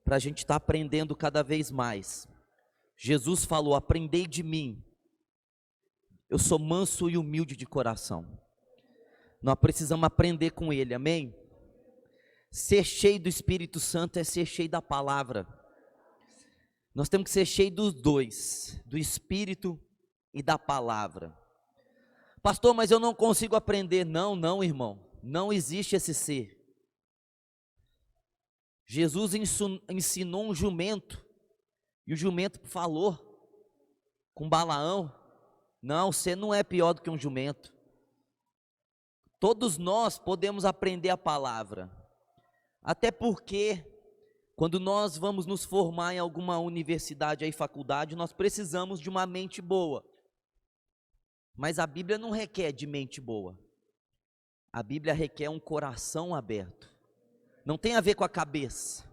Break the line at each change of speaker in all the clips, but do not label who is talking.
para a gente estar aprendendo cada vez mais. Jesus falou: aprendei de mim, eu sou manso e humilde de coração. Nós precisamos aprender com Ele, amém? Ser cheio do Espírito Santo é ser cheio da palavra. Nós temos que ser cheio dos dois, do Espírito e da palavra. Pastor, mas eu não consigo aprender. Não, irmão, não existe esse ser. Jesus ensinou um jumento, e o jumento falou com Balaão: não, você não é pior do que um jumento. Todos nós podemos aprender a palavra, até porque quando nós vamos nos formar em alguma universidade ou faculdade, nós precisamos de uma mente boa. Mas a Bíblia não requer de mente boa, a Bíblia requer um coração aberto. Não tem a ver com a cabeça,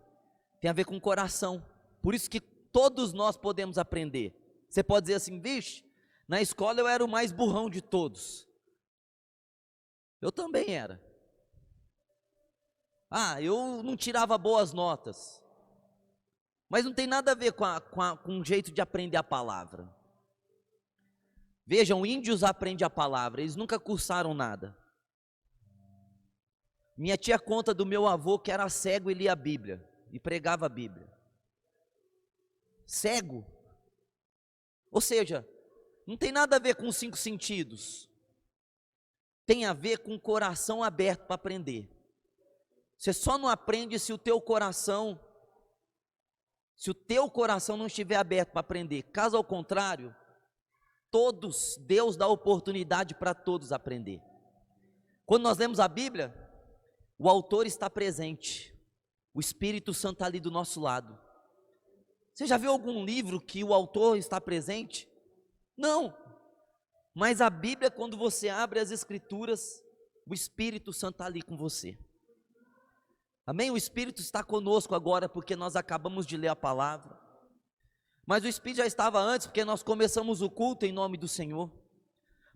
tem a ver com o coração. Por isso que todos nós podemos aprender. Você pode dizer assim: vixe, na escola eu era o mais burrão de todos. Eu também era. Eu não tirava boas notas. Mas não tem nada a ver com um jeito de aprender a palavra. Vejam, índios aprendem a palavra, eles nunca cursaram nada. Minha tia conta do meu avô que era cego e lia a Bíblia, e pregava a Bíblia. Cego. Ou seja, não tem nada a ver com os 5 sentidos. Tem a ver com o coração aberto para aprender. Você só não aprende se o teu coração não estiver aberto para aprender. Caso ao contrário, Deus dá oportunidade para todos aprender. Quando nós lemos a Bíblia, o autor está presente, o Espírito Santo está ali do nosso lado. Você já viu algum livro que o autor está presente? Não. Mas a Bíblia, quando você abre as Escrituras, o Espírito Santo está ali com você. Amém? O Espírito está conosco agora porque nós acabamos de ler a palavra. Mas o Espírito já estava antes porque nós começamos o culto em nome do Senhor.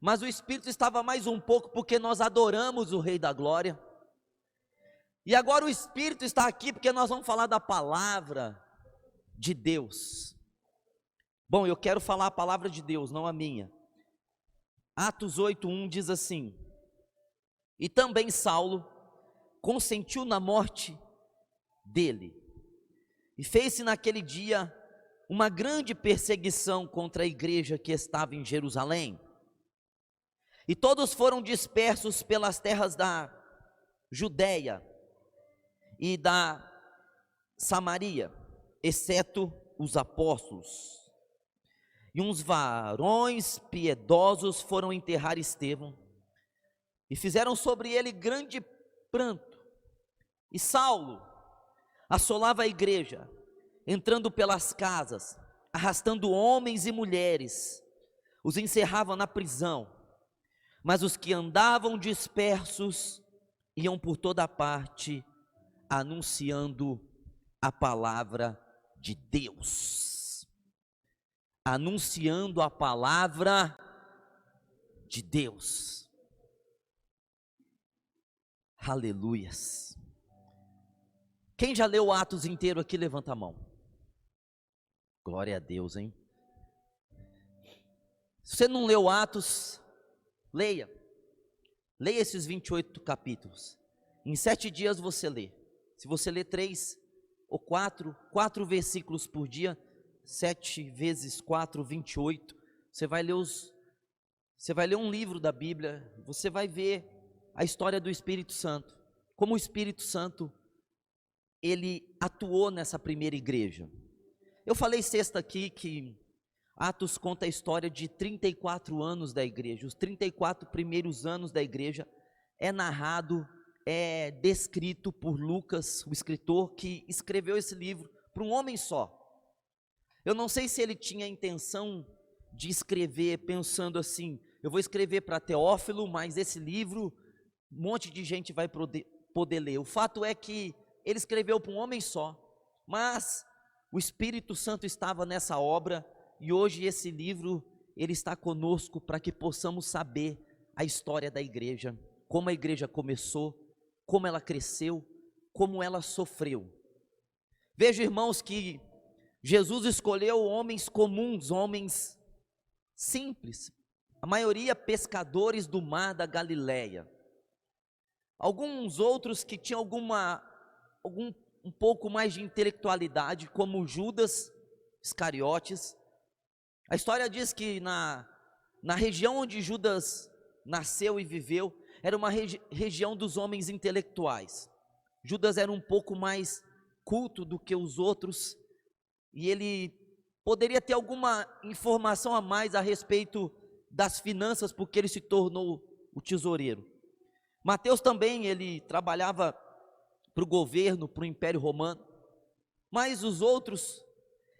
Mas o Espírito estava mais um pouco porque nós adoramos o Rei da Glória. E agora o Espírito está aqui porque nós vamos falar da palavra de Deus. Bom, eu quero falar a palavra de Deus, não a minha. Atos 8:1 diz assim: e também Saulo consentiu na morte dele, e fez-se naquele dia uma grande perseguição contra a igreja que estava em Jerusalém, e todos foram dispersos pelas terras da Judéia e da Samaria, exceto os apóstolos. E uns varões piedosos foram enterrar Estevão, e fizeram sobre ele grande pranto. E Saulo assolava a igreja, entrando pelas casas, arrastando homens e mulheres, os encerrava na prisão. Mas os que andavam dispersos iam por toda parte, anunciando a palavra de Deus. Anunciando a palavra de Deus. Aleluias. Quem já leu Atos inteiro aqui, levanta a mão. Glória a Deus, hein? Se você não leu Atos, leia. Leia esses 28 capítulos. Em 7 dias você lê. Se você ler 3 ou 4 versículos por dia, 7 vezes 4, 28, você vai ler um livro da Bíblia, você vai ver a história do Espírito Santo, como o Espírito Santo, ele atuou nessa primeira igreja. Eu falei sexta aqui que Atos conta a história de 34 anos da igreja, os 34 primeiros anos da igreja é narrado, é descrito por Lucas, o escritor que escreveu esse livro para um homem só. Eu não sei se ele tinha a intenção de escrever pensando assim, eu vou escrever para Teófilo, mas esse livro um monte de gente vai poder ler. O fato é que ele escreveu para um homem só, mas o Espírito Santo estava nessa obra, e hoje esse livro, ele está conosco para que possamos saber a história da igreja, como a igreja começou, como ela cresceu, como ela sofreu. Vejo, irmãos, que Jesus escolheu homens comuns, homens simples, a maioria pescadores do mar da Galileia. Alguns outros que tinham um pouco mais de intelectualidade, como Judas Iscariotes. A história diz que na região onde Judas nasceu e viveu, era uma região dos homens intelectuais. Judas era um pouco mais culto do que os outros, e ele poderia ter alguma informação a mais a respeito das finanças, porque ele se tornou o tesoureiro. Mateus também, ele trabalhava para o governo, para o Império Romano, mas os outros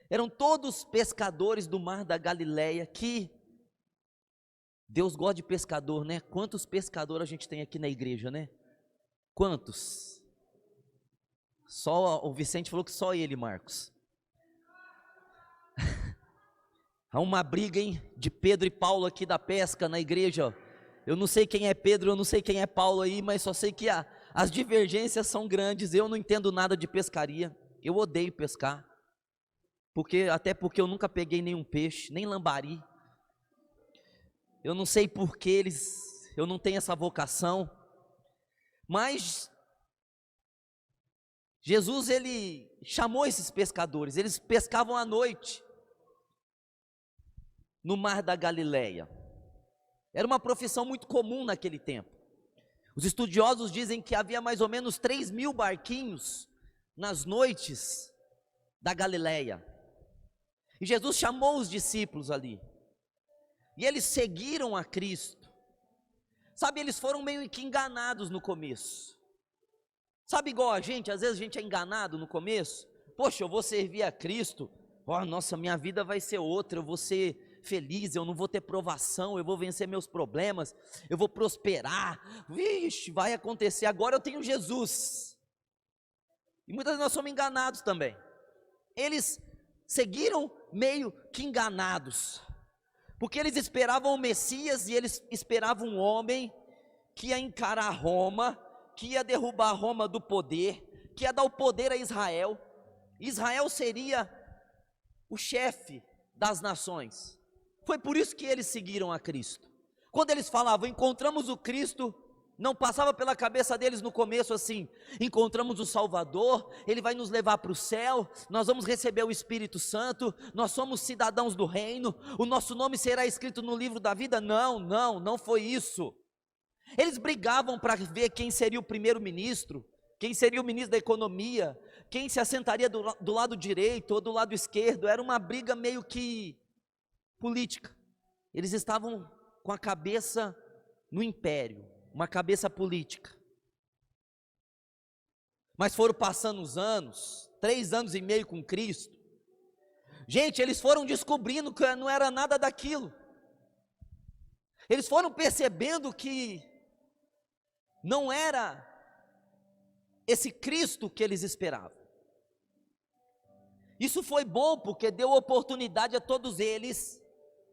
eram todos pescadores do mar da Galileia, que Deus gosta de pescador, né? Quantos pescadores a gente tem aqui na igreja, né? Quantos? Só o Vicente falou que só ele, Marcos. Há uma briga, hein, de Pedro e Paulo aqui da pesca na igreja. Eu não sei quem é Pedro, eu não sei quem é Paulo aí, mas só sei que as divergências são grandes. Eu não entendo nada de pescaria, eu odeio pescar, até porque eu nunca peguei nenhum peixe, nem lambari. Eu não sei por que eu não tenho essa vocação, mas Jesus, ele chamou esses pescadores, eles pescavam à noite, no mar da Galileia. Era uma profissão muito comum naquele tempo. Os estudiosos dizem que havia mais ou menos 3.000 barquinhos nas noites da Galileia. E Jesus chamou os discípulos ali. E eles seguiram a Cristo. Sabe, eles foram meio que enganados no começo. Sabe, igual a gente, às vezes a gente é enganado no começo. Poxa, eu vou servir a Cristo. Oh, nossa, minha vida vai ser outra, eu vou ser feliz, eu não vou ter provação, eu vou vencer meus problemas, eu vou prosperar. Vixe, vai acontecer, agora eu tenho Jesus. E muitas vezes nós somos enganados também. Eles seguiram meio que enganados, porque eles esperavam o Messias, e eles esperavam um homem que ia encarar Roma, que ia derrubar Roma do poder, que ia dar o poder a Israel. Israel seria o chefe das nações. Foi por isso que eles seguiram a Cristo. Quando eles falavam, encontramos o Cristo, não passava pela cabeça deles no começo assim, encontramos o Salvador, Ele vai nos levar para o céu, nós vamos receber o Espírito Santo, nós somos cidadãos do reino, o nosso nome será escrito no livro da vida. Não foi isso. Eles brigavam para ver quem seria o primeiro-ministro, quem seria o ministro da economia, quem se assentaria do lado direito ou do lado esquerdo. Era uma briga meio que política. Eles estavam com a cabeça no império, uma cabeça política. Mas foram passando os anos, 3 anos e meio com Cristo. Gente, eles foram descobrindo que não era nada daquilo. Eles foram percebendo que não era esse Cristo que eles esperavam. Isso foi bom, porque deu oportunidade a todos eles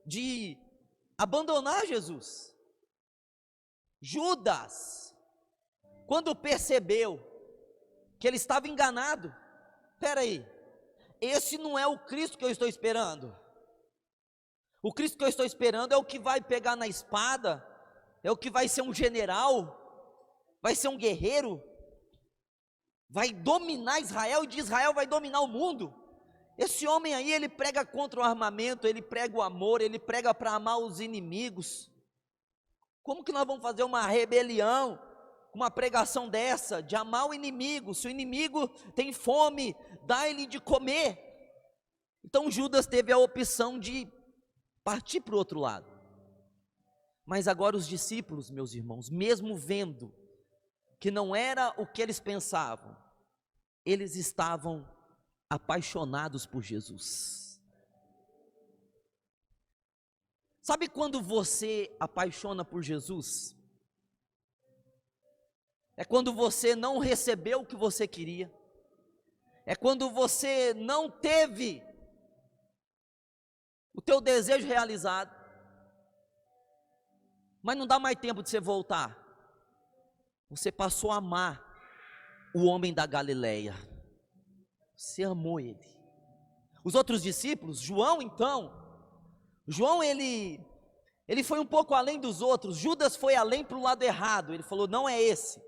de abandonar Jesus. Judas, quando percebeu que ele estava enganado, espera aí, esse não é o Cristo que eu estou esperando. O Cristo que eu estou esperando é o que vai pegar na espada, é o que vai ser um general, vai ser um guerreiro, vai dominar Israel, e de Israel vai dominar o mundo. Esse homem aí, ele prega contra o armamento, ele prega o amor, ele prega para amar os inimigos. Como que nós vamos fazer uma rebelião, uma pregação dessa, de amar o inimigo? Se o inimigo tem fome, dá-lhe de comer. Então Judas teve a opção de partir para o outro lado. Mas agora os discípulos, meus irmãos, mesmo vendo que não era o que eles pensavam, eles estavam apaixonados por Jesus. Sabe quando você apaixona por Jesus? É quando você não recebeu o que você queria, é quando você não teve o teu desejo realizado, mas não dá mais tempo de você voltar. Você passou a amar o homem da Galileia. Você amou ele. Os outros discípulos, João então, ele foi um pouco além dos outros. Judas foi além para o lado errado, ele falou, não é esse.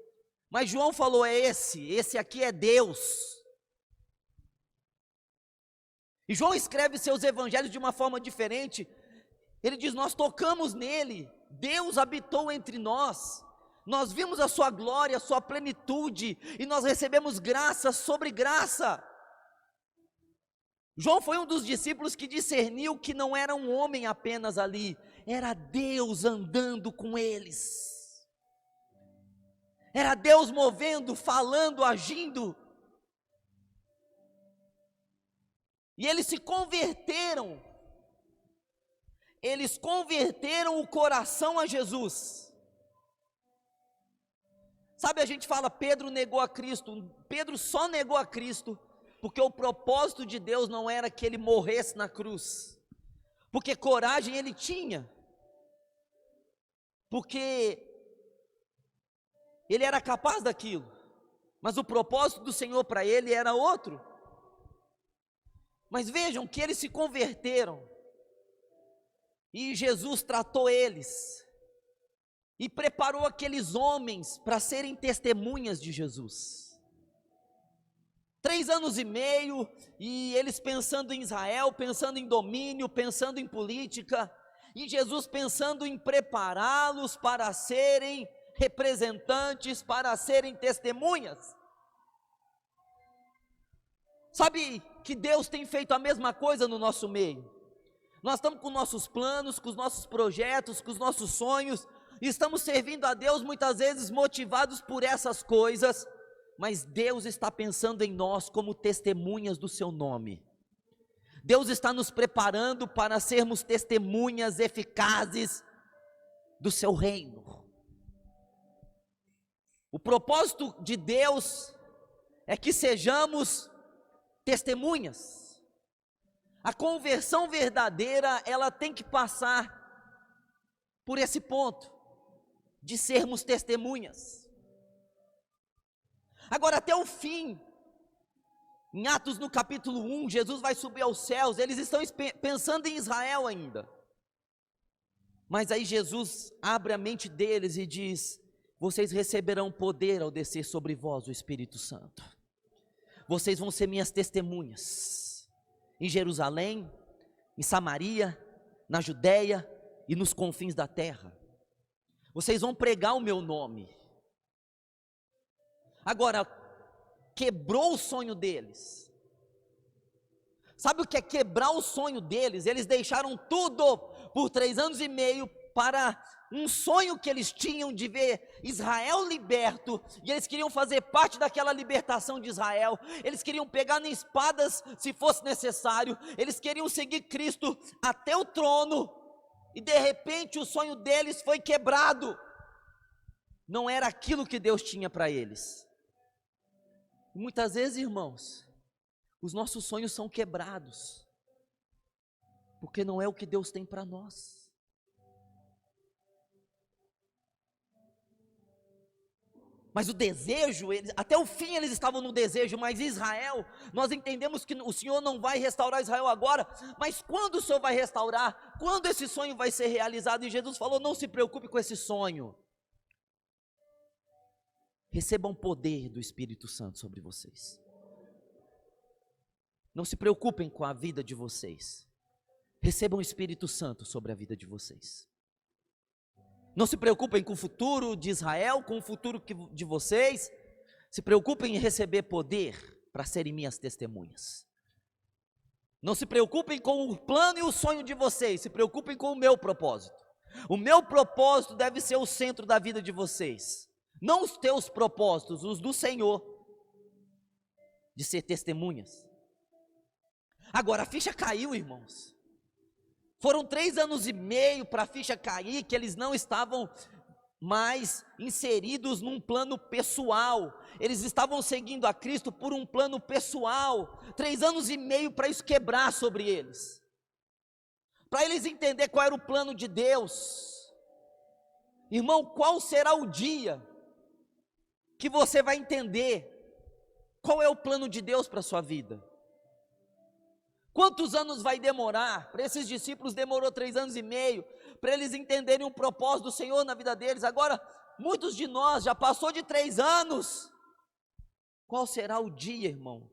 Mas João falou, é esse aqui é Deus. E João escreve seus evangelhos de uma forma diferente. Ele diz, nós tocamos nele, Deus habitou entre nós, nós vimos a sua glória, a sua plenitude, e nós recebemos graça sobre graça. João foi um dos discípulos que discerniu que não era um homem apenas ali, era Deus andando com eles. Era Deus movendo, falando, agindo. E eles se converteram. Eles converteram o coração a Jesus. Sabe, a gente fala, Pedro negou a Cristo. Pedro só negou a Cristo porque o propósito de Deus não era que ele morresse na cruz. Porque coragem ele tinha. Porque ele era capaz daquilo. Mas o propósito do Senhor para ele era outro. Mas vejam que eles se converteram. E Jesus tratou eles. E preparou aqueles homens para serem testemunhas de Jesus. 3 anos e meio, e eles pensando em Israel, pensando em domínio, pensando em política, e Jesus pensando em prepará-los para serem representantes, para serem testemunhas. Sabe que Deus tem feito a mesma coisa no nosso meio. Nós estamos com nossos planos, com os nossos projetos, com os nossos sonhos, e estamos servindo a Deus muitas vezes motivados por essas coisas, mas Deus está pensando em nós como testemunhas do seu nome. Deus está nos preparando para sermos testemunhas eficazes do seu reino. O propósito de Deus é que sejamos testemunhas. A conversão verdadeira, ela tem que passar por esse ponto, de sermos testemunhas. Agora até o fim, em Atos no capítulo 1, Jesus vai subir aos céus, eles estão pensando em Israel ainda. Mas aí Jesus abre a mente deles e diz, vocês receberão poder ao descer sobre vós o Espírito Santo. Vocês vão ser minhas testemunhas, em Jerusalém, em Samaria, na Judéia e nos confins da terra. Vocês vão pregar o meu nome. Agora, quebrou o sonho deles. Sabe o que é quebrar o sonho deles? Eles deixaram tudo por 3 anos e meio para um sonho que eles tinham de ver Israel liberto, e eles queriam fazer parte daquela libertação de Israel. Eles queriam pegar em espadas se fosse necessário, eles queriam seguir Cristo até o trono, e de repente o sonho deles foi quebrado. Não era aquilo que Deus tinha para eles. E muitas vezes, irmãos, os nossos sonhos são quebrados, porque não é o que Deus tem para nós. Mas o desejo, até o fim eles estavam no desejo, mas Israel, nós entendemos que o Senhor não vai restaurar Israel agora, mas quando o Senhor vai restaurar? Quando esse sonho vai ser realizado? E Jesus falou, não se preocupe com esse sonho. Recebam poder do Espírito Santo sobre vocês. Não se preocupem com a vida de vocês. Recebam o Espírito Santo sobre a vida de vocês. Não se preocupem com o futuro de Israel, com o futuro de vocês. Se preocupem em receber poder para serem minhas testemunhas. Não se preocupem com o plano e o sonho de vocês. Se preocupem com o meu propósito. O meu propósito deve ser o centro da vida de vocês. Não os teus propósitos, os do Senhor. De ser testemunhas. Agora a ficha caiu, irmãos. Foram 3 anos e meio para a ficha cair, que eles não estavam mais inseridos num plano pessoal. Eles estavam seguindo a Cristo por um plano pessoal. 3 anos e meio para isso quebrar sobre eles. Para eles entender qual era o plano de Deus. Irmão, qual será o dia que você vai entender Qual é o plano de Deus para a sua vida? Quantos anos vai demorar? Para esses discípulos demorou 3 anos e meio, para eles entenderem o propósito do Senhor na vida deles. Agora, muitos de nós já passou de 3 anos. Qual será o dia, irmão,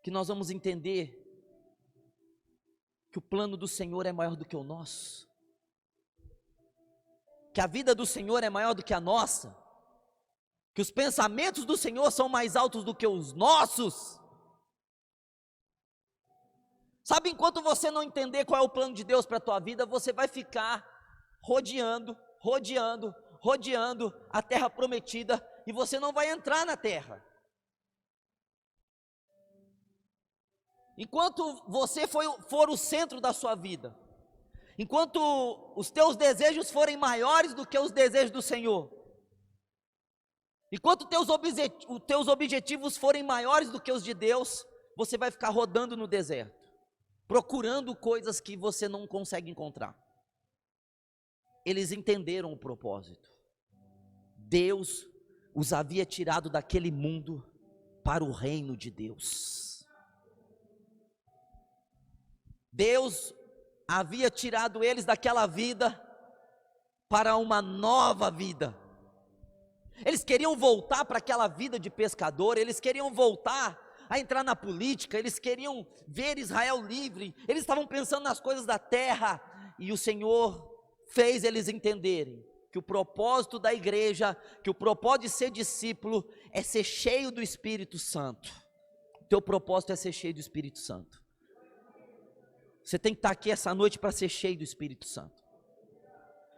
que nós vamos entender que o plano do Senhor é maior do que o nosso? Que a vida do Senhor é maior do que a nossa? Que os pensamentos do Senhor são mais altos do que os nossos? Sabe, enquanto você não entender qual é o plano de Deus para a tua vida, você vai ficar rodeando a terra prometida, e você não vai entrar na terra. Enquanto você for o centro da sua vida, enquanto os teus desejos forem maiores do que os desejos do Senhor, enquanto os teus objetivos forem maiores do que os de Deus, você vai ficar rodando no deserto, procurando coisas que você não consegue encontrar. Eles entenderam o propósito. Deus os havia tirado daquele mundo para o reino de Deus. Deus havia tirado eles daquela vida para uma nova vida. Eles queriam voltar para aquela vida de pescador, eles queriam voltar a entrar na política, eles queriam ver Israel livre, eles estavam pensando nas coisas da terra, e o Senhor fez eles entenderem que o propósito da igreja, que o propósito de ser discípulo é ser cheio do Espírito Santo. O teu propósito é ser cheio do Espírito Santo. Você tem que estar aqui essa noite para ser cheio do Espírito Santo.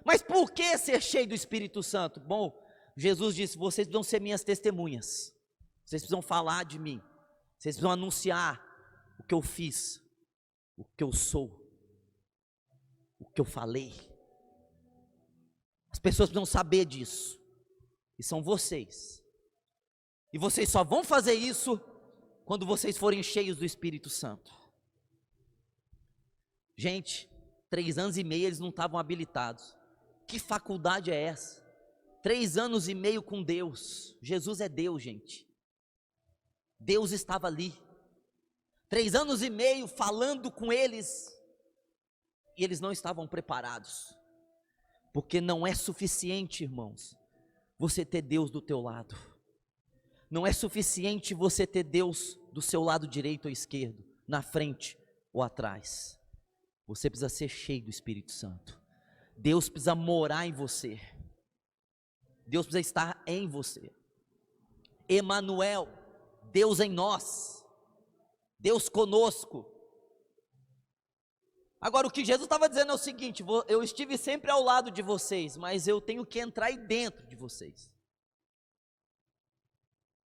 Mas por que ser cheio do Espírito Santo? Bom, Jesus disse: vocês precisam ser minhas testemunhas, vocês precisam falar de mim, vocês precisam anunciar o que eu fiz, o que eu sou, o que eu falei. As pessoas precisam saber disso, e são vocês. E vocês só vão fazer isso quando vocês forem cheios do Espírito Santo. Gente, 3 anos e meio eles não estavam habilitados. Que faculdade é essa? 3 anos e meio com Deus. Jesus é Deus, gente. Deus estava ali. 3 anos e meio falando com eles, e eles não estavam preparados. Porque não é suficiente, irmãos, você ter Deus do teu lado. Não é suficiente você ter Deus do seu lado direito ou esquerdo, na frente ou atrás. Você precisa ser cheio do Espírito Santo. Deus precisa morar em você. Deus precisa estar em você. Emanuel, Deus em nós, Deus conosco. Agora, o que Jesus estava dizendo é o seguinte: eu estive sempre ao lado de vocês, mas eu tenho que entrar aí dentro de vocês.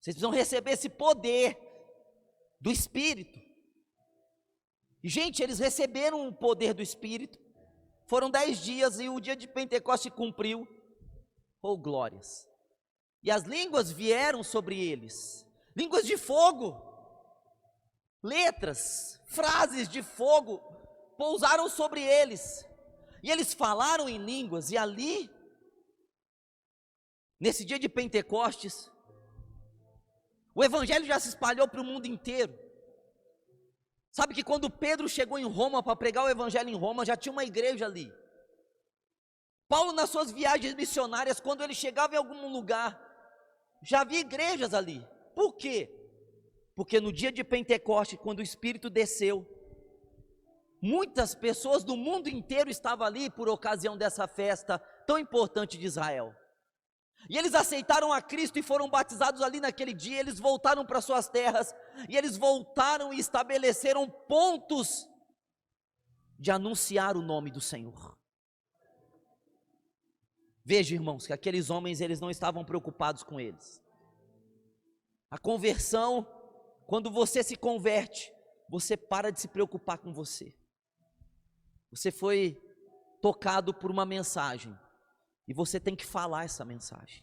Vocês precisam receber esse poder do Espírito. E, gente, eles receberam o poder do Espírito. Foram 10 dias e o dia de Pentecostes cumpriu. Oh, glórias! E as línguas vieram sobre eles, línguas de fogo, letras, frases de fogo pousaram sobre eles, e eles falaram em línguas. E ali, nesse dia de Pentecostes, o Evangelho já se espalhou para o mundo inteiro. Sabe que quando Pedro chegou em Roma para pregar o Evangelho em Roma, já tinha uma igreja ali. Paulo, nas suas viagens missionárias, quando ele chegava em algum lugar, já havia igrejas ali. Por quê? Porque no dia de Pentecostes, quando o Espírito desceu, muitas pessoas do mundo inteiro estavam ali por ocasião dessa festa tão importante de Israel. E eles aceitaram a Cristo e foram batizados ali naquele dia. Eles voltaram para suas terras, e eles voltaram e estabeleceram pontos de anunciar o nome do Senhor. Veja, irmãos, que aqueles homens, eles não estavam preocupados com eles. A conversão, quando você se converte, você para de se preocupar com você. Você foi tocado por uma mensagem, e você tem que falar essa mensagem.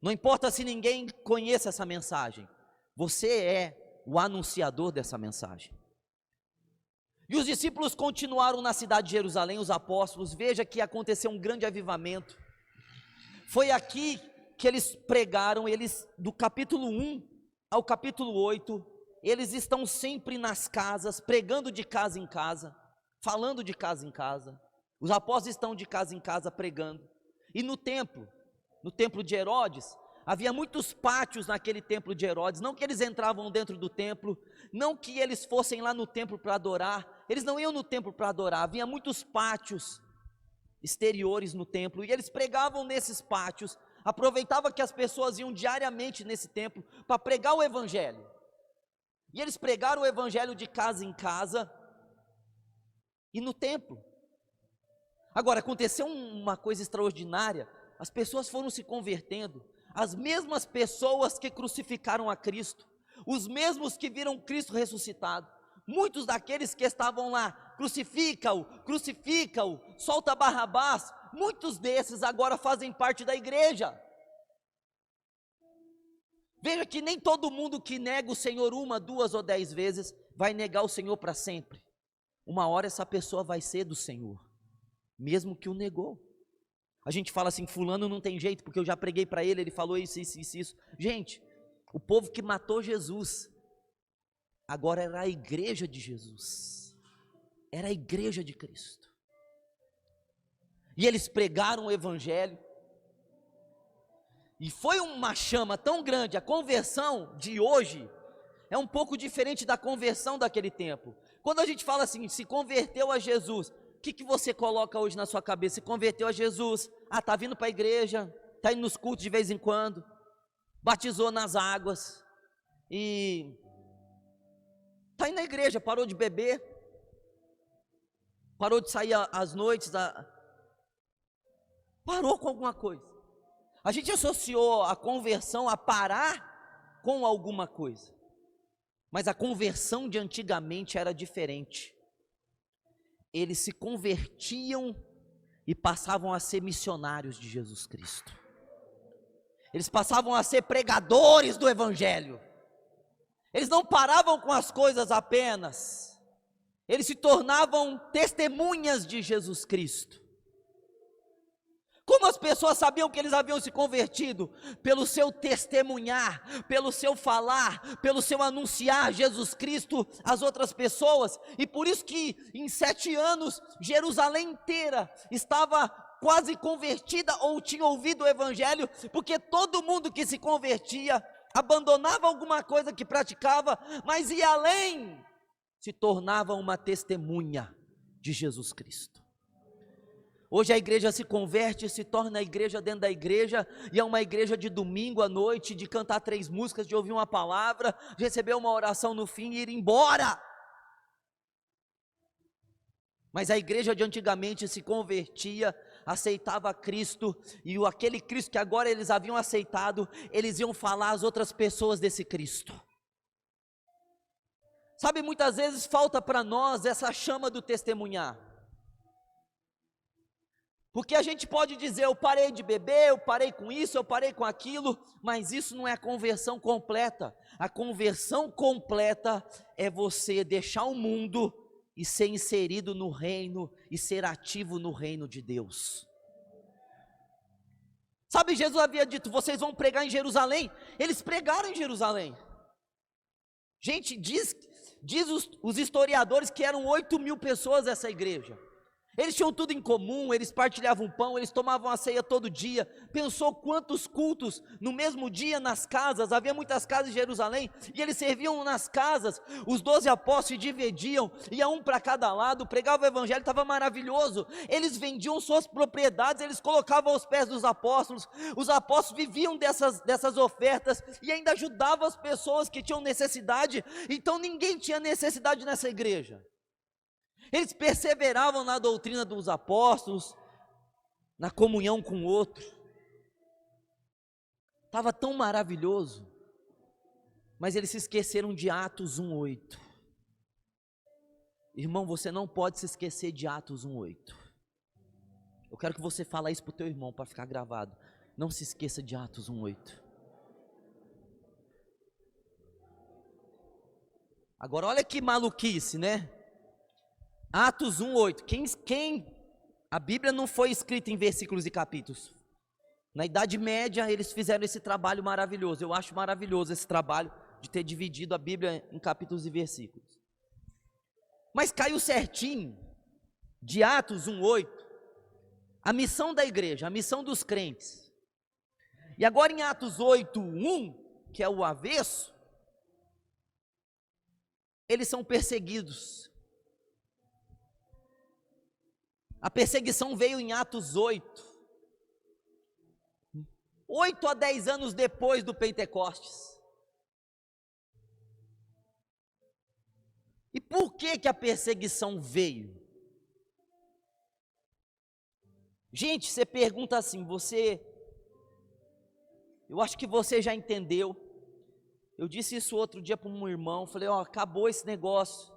Não importa se ninguém conheça essa mensagem, você é o anunciador dessa mensagem. E os discípulos continuaram na cidade de Jerusalém, os apóstolos. Veja que aconteceu um grande avivamento. Foi aqui que eles pregaram, do capítulo 1 ao capítulo 8, eles estão sempre nas casas, pregando de casa em casa, falando de casa em casa. Os apóstolos estão de casa em casa pregando. E no templo de Herodes, havia muitos pátios naquele templo de Herodes. Não que eles entravam dentro do templo, não que eles fossem lá no templo para adorar, eles não iam no templo para adorar. Havia muitos pátios exteriores no templo, e eles pregavam nesses pátios. Aproveitava que as pessoas iam diariamente nesse templo para pregar o evangelho. E eles pregaram o evangelho de casa em casa e no templo. Agora, aconteceu uma coisa extraordinária, as pessoas foram se convertendo, as mesmas pessoas que crucificaram a Cristo, os mesmos que viram Cristo ressuscitado, muitos daqueles que estavam lá, crucifica-o, solta Barrabás, muitos desses agora fazem parte da igreja. Veja que nem todo mundo que nega o Senhor 1, 2 ou 10 vezes, vai negar o Senhor para sempre. Uma hora essa pessoa vai ser do Senhor, mesmo que o negou. A gente fala assim, fulano não tem jeito, porque eu já preguei para ele, ele falou isso. Gente, o povo que matou Jesus, agora era a igreja de Jesus, era a igreja de Cristo. E eles pregaram o evangelho, e foi uma chama tão grande. A conversão de hoje é um pouco diferente da conversão daquele tempo. Quando a gente fala assim, se converteu a Jesus, o que você coloca hoje na sua cabeça? Se converteu a Jesus, está vindo para a igreja, está indo nos cultos de vez em quando, batizou nas águas, e está indo na igreja, parou de beber, parou de sair às noites, parou com alguma coisa. A gente associou a conversão a parar com alguma coisa, mas a conversão de antigamente era diferente. Eles se convertiam e passavam a ser missionários de Jesus Cristo. Eles passavam a ser pregadores do evangelho. Eles não paravam com as coisas apenas, eles se tornavam testemunhas de Jesus Cristo. Como as pessoas sabiam que eles haviam se convertido? Pelo seu testemunhar, pelo seu falar, pelo seu anunciar Jesus Cristo às outras pessoas. E por isso que em 7 anos, Jerusalém inteira estava quase convertida ou tinha ouvido o evangelho, porque todo mundo que se convertia, abandonava alguma coisa que praticava, mas ia além, se tornava uma testemunha de Jesus Cristo. Hoje a igreja se converte, se torna a igreja dentro da igreja, e é uma igreja de domingo à noite, de cantar 3 músicas, de ouvir uma palavra, de receber uma oração no fim e ir embora. Mas a igreja de antigamente se convertia, aceitava Cristo, e aquele Cristo que agora eles haviam aceitado, eles iam falar às outras pessoas desse Cristo. Sabe, muitas vezes falta para nós essa chama do testemunhar. Porque a gente pode dizer, eu parei de beber, eu parei com isso, eu parei com aquilo, mas isso não é a conversão completa. A conversão completa é você deixar o mundo e ser inserido no reino, e ser ativo no reino de Deus. Sabe, Jesus havia dito, vocês vão pregar em Jerusalém. Eles pregaram em Jerusalém. Gente, diz os historiadores que eram 8.000 pessoas essa igreja. Eles tinham tudo em comum, eles partilhavam pão, eles tomavam a ceia todo dia. Pensou quantos cultos no mesmo dia nas casas, havia muitas casas em Jerusalém, e eles serviam nas casas. Os 12 apóstolos se dividiam, ia um para cada lado, pregavam o evangelho, estava maravilhoso. Eles vendiam suas propriedades, eles colocavam aos pés dos apóstolos. Os apóstolos viviam dessas ofertas, e ainda ajudavam as pessoas que tinham necessidade. Então ninguém tinha necessidade nessa igreja. Eles perseveravam na doutrina dos apóstolos, na comunhão com o outro. Estava tão maravilhoso, mas eles se esqueceram de Atos 1:8. Irmão, você não pode se esquecer de Atos 1:8. Eu quero que você fale isso para o teu irmão, para ficar gravado. Não se esqueça de Atos 1:8. Agora olha que maluquice, né? Atos 1:8, a Bíblia não foi escrita em versículos e capítulos. Na Idade Média eles fizeram esse trabalho maravilhoso. Eu acho maravilhoso esse trabalho de ter dividido a Bíblia em capítulos e versículos. Mas caiu certinho de Atos 1:8, a missão da igreja, a missão dos crentes. E agora em Atos 8:1, que é o avesso, eles são perseguidos. A perseguição veio em Atos 8 a 10 anos depois do Pentecostes. E por que a perseguição veio? Gente, você pergunta assim, eu acho que você já entendeu. Eu disse isso outro dia para um irmão, falei, acabou esse negócio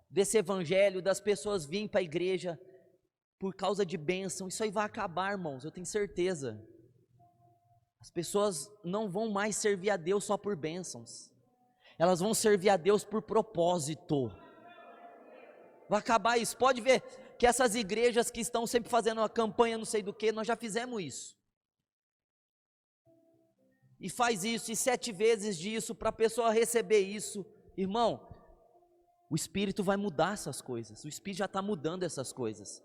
desse evangelho, das pessoas virem para a igreja por causa de bênção, isso aí vai acabar, irmãos, eu tenho certeza. As pessoas não vão mais servir a Deus só por bênçãos, elas vão servir a Deus por propósito. Vai acabar isso. Pode ver que essas igrejas que estão sempre fazendo uma campanha não sei do que, nós já fizemos isso. E faz isso, e 7 vezes disso, para a pessoa receber isso. Irmão, o Espírito vai mudar essas coisas, o Espírito já está mudando essas coisas.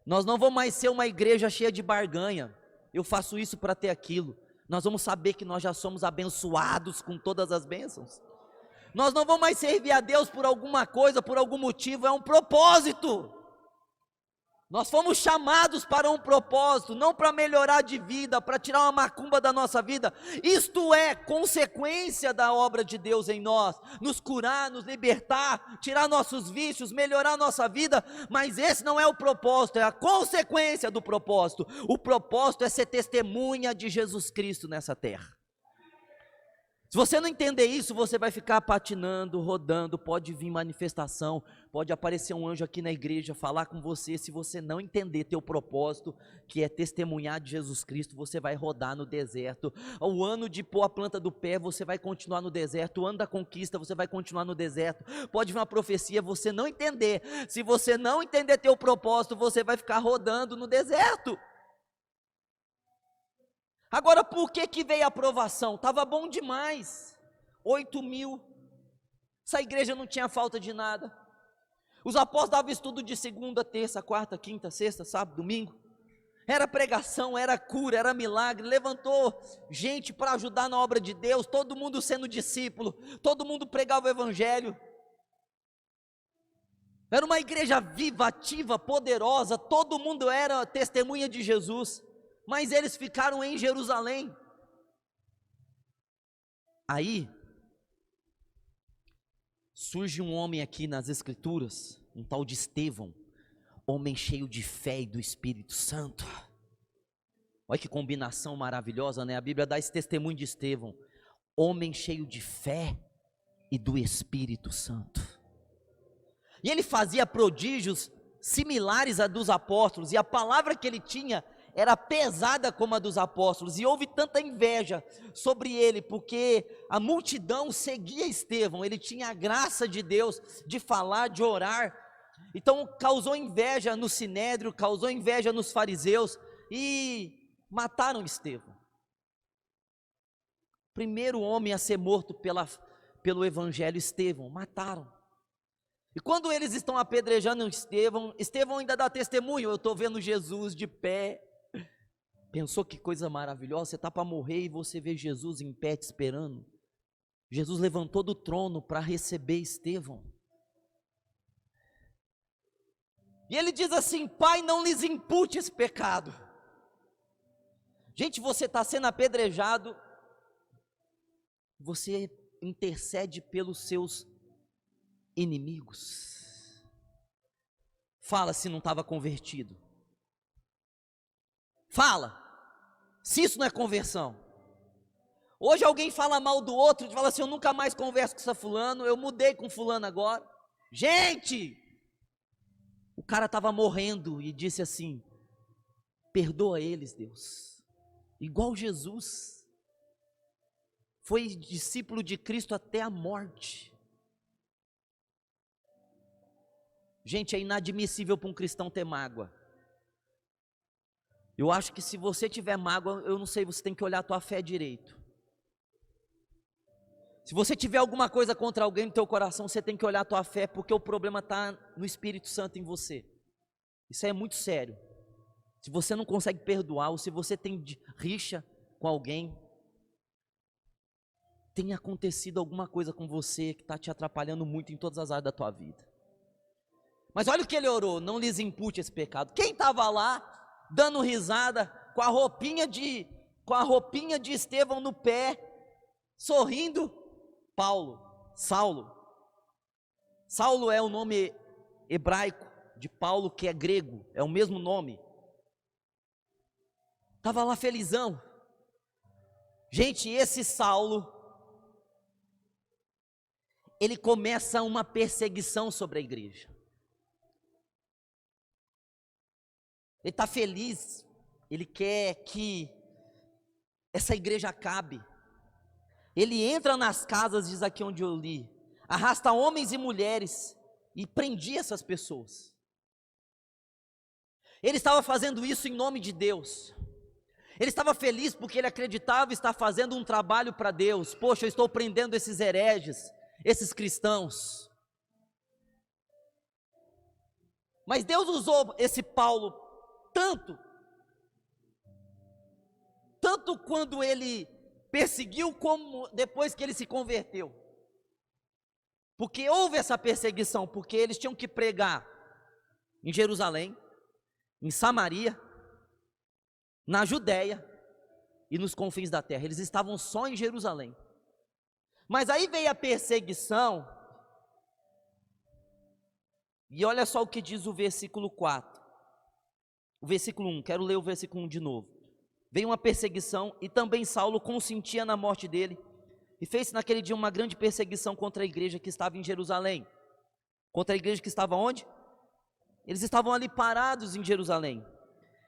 Nós não vamos mais ser uma igreja cheia de barganha, eu faço isso para ter aquilo. Nós vamos saber que nós já somos abençoados com todas as bênçãos. Nós não vamos mais servir a Deus por alguma coisa, por algum motivo, é um propósito. Nós fomos chamados para um propósito, não para melhorar de vida, para tirar uma macumba da nossa vida. Isto é consequência da obra de Deus em nós, nos curar, nos libertar, tirar nossos vícios, melhorar nossa vida, mas esse não é o propósito, é a consequência do propósito. O propósito é ser testemunha de Jesus Cristo nessa terra. Se você não entender isso, você vai ficar patinando, rodando, pode vir manifestação, pode aparecer um anjo aqui na igreja, falar com você. Se você não entender teu propósito, que é testemunhar de Jesus Cristo, você vai rodar no deserto. O ano de pôr a planta do pé, você vai continuar no deserto. O ano da conquista, você vai continuar no deserto. Pode vir uma profecia, você não entender. Se você não entender teu propósito, você vai ficar rodando no deserto. Agora, por que veio a aprovação? Estava bom demais, 8.000, essa igreja não tinha falta de nada. Os apóstolos davam estudo de segunda, terça, quarta, quinta, sexta, sábado, domingo. Era pregação, era cura, era milagre, levantou gente para ajudar na obra de Deus, todo mundo sendo discípulo, todo mundo pregava o evangelho. Era uma igreja viva, ativa, poderosa, todo mundo era testemunha de Jesus. Mas eles ficaram em Jerusalém. Aí, surge um homem aqui nas escrituras, um tal de Estevão, homem cheio de fé e do Espírito Santo. Olha que combinação maravilhosa, né? A Bíblia dá esse testemunho de Estevão, homem cheio de fé e do Espírito Santo. E ele fazia prodígios similares a dos apóstolos, e a palavra que ele tinha era pesada como a dos apóstolos, e houve tanta inveja sobre ele, porque a multidão seguia Estevão, ele tinha a graça de Deus, de falar, de orar, então causou inveja no sinédrio, causou inveja nos fariseus, e mataram Estevão. Primeiro homem a ser morto pelo evangelho, Estevão, mataram. E quando eles estão apedrejando Estevão ainda dá testemunho, eu estou vendo Jesus de pé. Pensou que coisa maravilhosa, você está para morrer e você vê Jesus em pé te esperando. Jesus levantou do trono para receber Estevão. E ele diz assim: Pai, não lhes impute esse pecado. Gente, você está sendo apedrejado, você intercede pelos seus inimigos. Fala se não estava convertido. Fala. Se isso não é conversão. Hoje alguém fala mal do outro, fala assim: eu nunca mais converso com essa fulano, eu mudei com fulano agora. Gente, o cara estava morrendo e disse assim: perdoa eles, Deus. Igual Jesus, foi discípulo de Cristo até a morte. Gente, é inadmissível para um cristão ter mágoa. Eu acho que se você tiver mágoa, eu não sei, você tem que olhar a tua fé direito. Se você tiver alguma coisa contra alguém no teu coração, você tem que olhar a tua fé, porque o problema está no Espírito Santo em você. Isso é muito sério. Se você não consegue perdoar, ou se você tem rixa com alguém, tem acontecido alguma coisa com você que está te atrapalhando muito em todas as áreas da tua vida. Mas olha o que ele orou: não lhes impute esse pecado. Quem estava lá, dando risada, com a roupinha de Estevão no pé, sorrindo? Saulo. Saulo é o nome hebraico de Paulo, que é grego, é o mesmo nome. Estava lá felizão. Gente, esse Saulo, ele começa uma perseguição sobre a igreja. Ele está feliz, ele quer que essa igreja acabe. Ele entra nas casas, diz aqui onde eu li, arrasta homens e mulheres e prendia essas pessoas. Ele estava fazendo isso em nome de Deus. Ele estava feliz porque ele acreditava estar fazendo um trabalho para Deus. Poxa, eu estou prendendo esses hereges, esses cristãos. Mas Deus usou esse Paulo tanto quando ele perseguiu, como depois que ele se converteu. Porque houve essa perseguição, porque eles tinham que pregar em Jerusalém, em Samaria, na Judéia e nos confins da terra. Eles estavam só em Jerusalém. Mas aí veio a perseguição, e olha só o que diz o versículo 4. O versículo 1, quero ler o versículo 1 de novo. Veio uma perseguição, e também Saulo consentia na morte dele, e fez naquele dia uma grande perseguição contra a igreja que estava em Jerusalém. Contra a igreja que estava onde? Eles estavam ali parados em Jerusalém.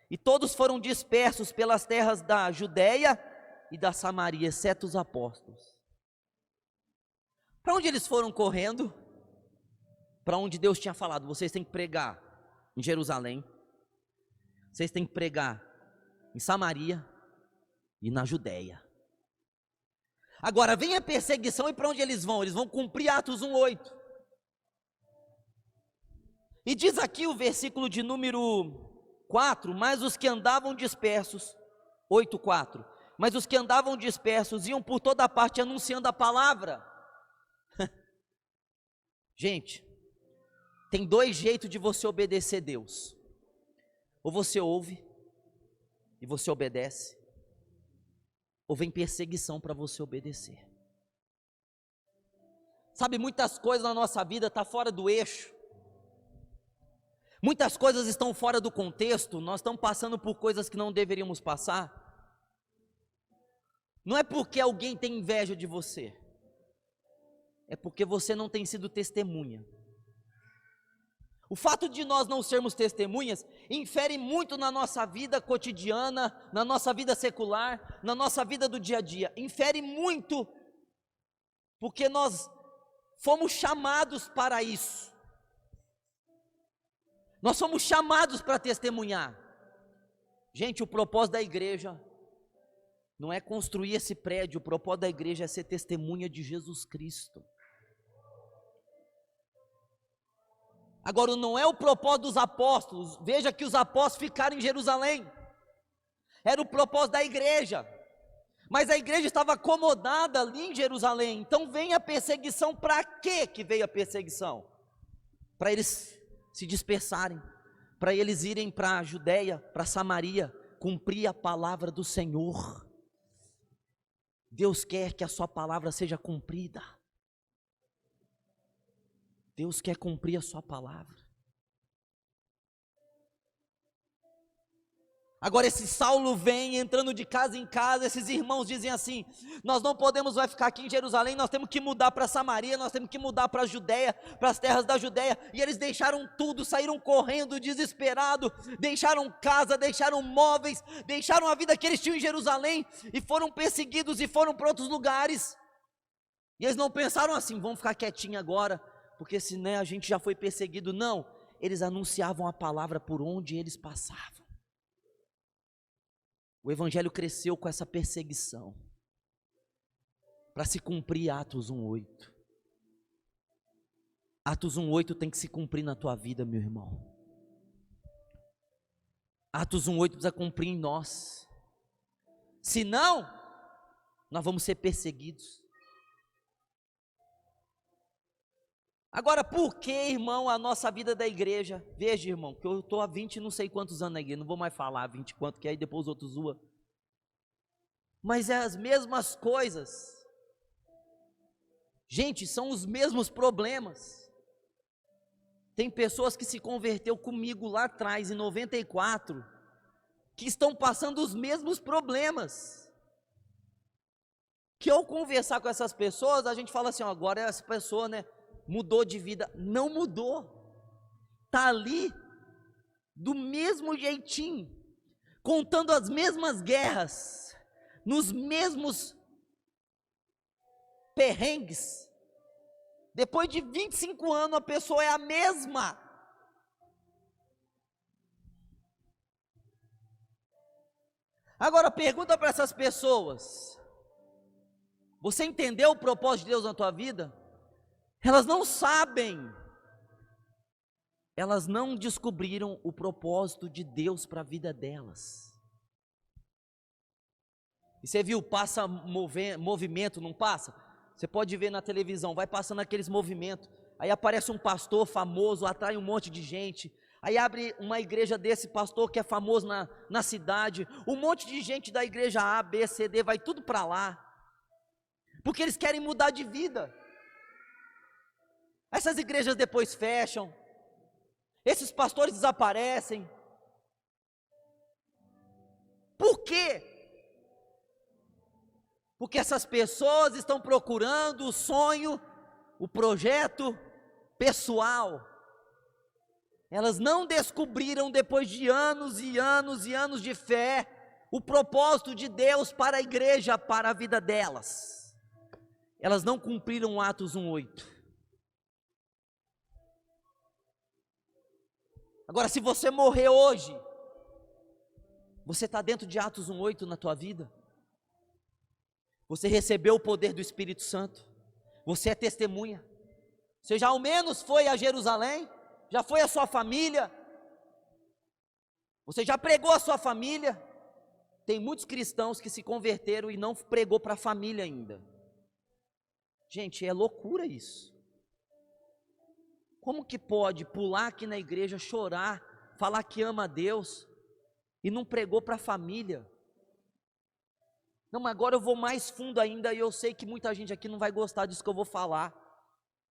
E todos foram dispersos pelas terras da Judéia e da Samaria, exceto os apóstolos. Para onde eles foram correndo? Para onde Deus tinha falado: vocês têm que pregar em Jerusalém, vocês têm que pregar em Samaria e na Judéia. Agora vem a perseguição, e para onde eles vão? Eles vão cumprir Atos 1:8. E diz aqui o versículo de número 4, mas os que andavam dispersos, 8:4, mas os que andavam dispersos iam por toda parte anunciando a palavra. Gente, tem dois jeitos de você obedecer Deus: ou você ouve e você obedece, ou vem perseguição para você obedecer. Sabe, muitas coisas na nossa vida estão fora do eixo, muitas coisas estão fora do contexto, nós estamos passando por coisas que não deveríamos passar. Não é porque alguém tem inveja de você, é porque você não tem sido testemunha. O fato de nós não sermos testemunhas infere muito na nossa vida cotidiana, na nossa vida secular, na nossa vida do dia a dia. Infere muito, porque nós fomos chamados para isso. Nós somos chamados para testemunhar. Gente, o propósito da igreja não é construir esse prédio, o propósito da igreja é ser testemunha de Jesus Cristo. Agora, não é o propósito dos apóstolos. Veja que os apóstolos ficaram em Jerusalém. Era o propósito da igreja. Mas a igreja estava acomodada ali em Jerusalém. Então vem a perseguição. Para quê que veio a perseguição? Para eles se dispersarem, para eles irem para a Judéia, para Samaria, cumprir a palavra do Senhor. Deus quer que a sua palavra seja cumprida. Deus quer cumprir a sua palavra. Agora esse Saulo vem entrando de casa em casa, esses irmãos dizem assim: nós não podemos mais ficar aqui em Jerusalém, nós temos que mudar para Samaria, nós temos que mudar para a Judéia, para as terras da Judéia. E eles deixaram tudo, saíram correndo, desesperados, deixaram casa, deixaram móveis, deixaram a vida que eles tinham em Jerusalém, e foram perseguidos e foram para outros lugares. E eles não pensaram assim: vamos ficar quietinho agora, porque senão a gente já foi perseguido. Não, eles anunciavam a palavra por onde eles passavam. O evangelho cresceu com essa perseguição. para se cumprir Atos 1:8. Atos 1:8 tem que se cumprir na tua vida, meu irmão. Atos 1:8 precisa cumprir em nós. Senão, nós vamos ser perseguidos. Agora, por que, irmão, a nossa vida da igreja? Veja, irmão, que eu estou há 20 não sei quantos anos na igreja, não vou mais falar 20 quanto, que aí depois os outros zoam. Mas é as mesmas coisas. Gente, são os mesmos problemas. Tem pessoas que se converteu comigo lá atrás, em 94, que estão passando os mesmos problemas. Que ao conversar com essas pessoas, a gente fala assim, ó, agora essa pessoa, né, mudou de vida. Não mudou. Está ali, do mesmo jeitinho, contando as mesmas guerras, nos mesmos perrengues. Depois de 25 anos, a pessoa é a mesma. Agora, pergunta para essas pessoas: você entendeu o propósito de Deus na tua vida? Elas não sabem. Elas não descobriram o propósito de Deus para a vida delas. E você viu, passa movimento, não passa? Você pode ver na televisão, vai passando aqueles movimentos, aí aparece um pastor famoso, atrai um monte de gente, aí abre uma igreja desse pastor que é famoso na cidade, um monte de gente da igreja A, B, C, D, vai tudo para lá, porque eles querem mudar de vida. Essas igrejas depois fecham, esses pastores desaparecem. Por quê? Porque essas pessoas estão procurando o sonho, o projeto pessoal. Elas não descobriram, depois de anos e anos e anos de fé, o propósito de Deus para a igreja, para a vida delas. Elas não cumpriram Atos 1:8. Agora, se você morrer hoje, você está dentro de Atos 1:8 na tua vida? Você recebeu o poder do Espírito Santo? Você é testemunha? Você já ao menos foi a Jerusalém? Já foi a sua família? Você já pregou a sua família? Tem muitos cristãos que se converteram e não pregou para a família ainda. Gente, é loucura isso. Como que pode pular aqui na igreja, chorar, falar que ama a Deus e não pregou para a família? Não, mas agora eu vou mais fundo ainda e eu sei que muita gente aqui não vai gostar disso que eu vou falar,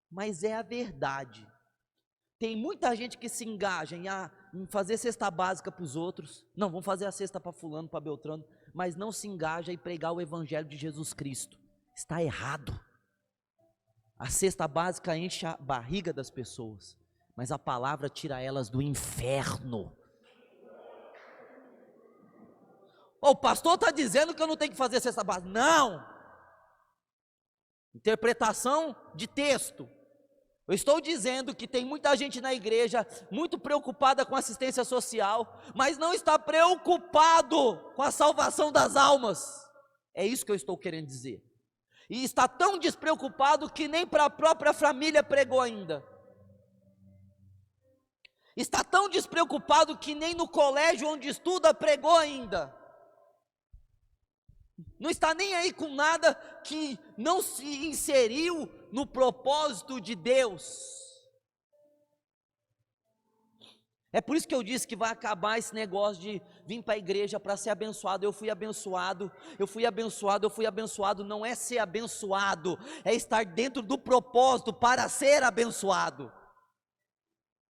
mas é a verdade. Tem muita gente que se engaja em fazer cesta básica para os outros. Não, vamos fazer a cesta para fulano, para Beltrano, mas não se engaja em pregar o evangelho de Jesus Cristo. Está errado. A cesta básica enche a barriga das pessoas, mas a palavra tira elas do inferno. O pastor está dizendo que eu não tenho que fazer cesta básica. Não! Interpretação de texto. Eu estou dizendo que tem muita gente na igreja muito preocupada com assistência social, mas não está preocupado com a salvação das almas. É isso que eu estou querendo dizer. E está tão despreocupado que nem para a própria família pregou ainda. Está tão despreocupado que nem no colégio onde estuda pregou ainda. Não está nem aí com nada, que não se inseriu no propósito de Deus. É por isso que eu disse que vai acabar esse negócio de vir para a igreja para ser abençoado. Eu fui abençoado, eu fui abençoado, eu fui abençoado. Não é ser abençoado, é estar dentro do propósito para ser abençoado.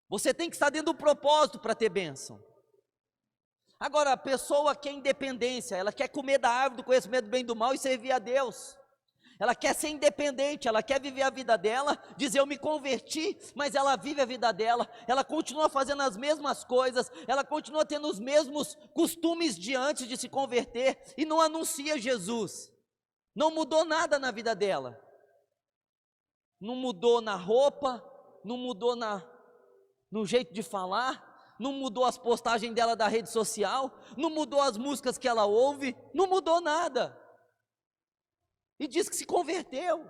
Você tem que estar dentro do propósito para ter bênção. Agora, a pessoa quer independência, ela quer comer da árvore do conhecimento do bem e do mal e servir a Deus. Ela quer ser independente, ela quer viver a vida dela, dizer eu me converti, mas ela vive a vida dela, ela continua fazendo as mesmas coisas, ela continua tendo os mesmos costumes de antes de se converter, e não anuncia Jesus, não mudou nada na vida dela, não mudou na roupa, não mudou no jeito de falar, não mudou as postagens dela da rede social, não mudou as músicas que ela ouve, não mudou nada. e diz que se converteu.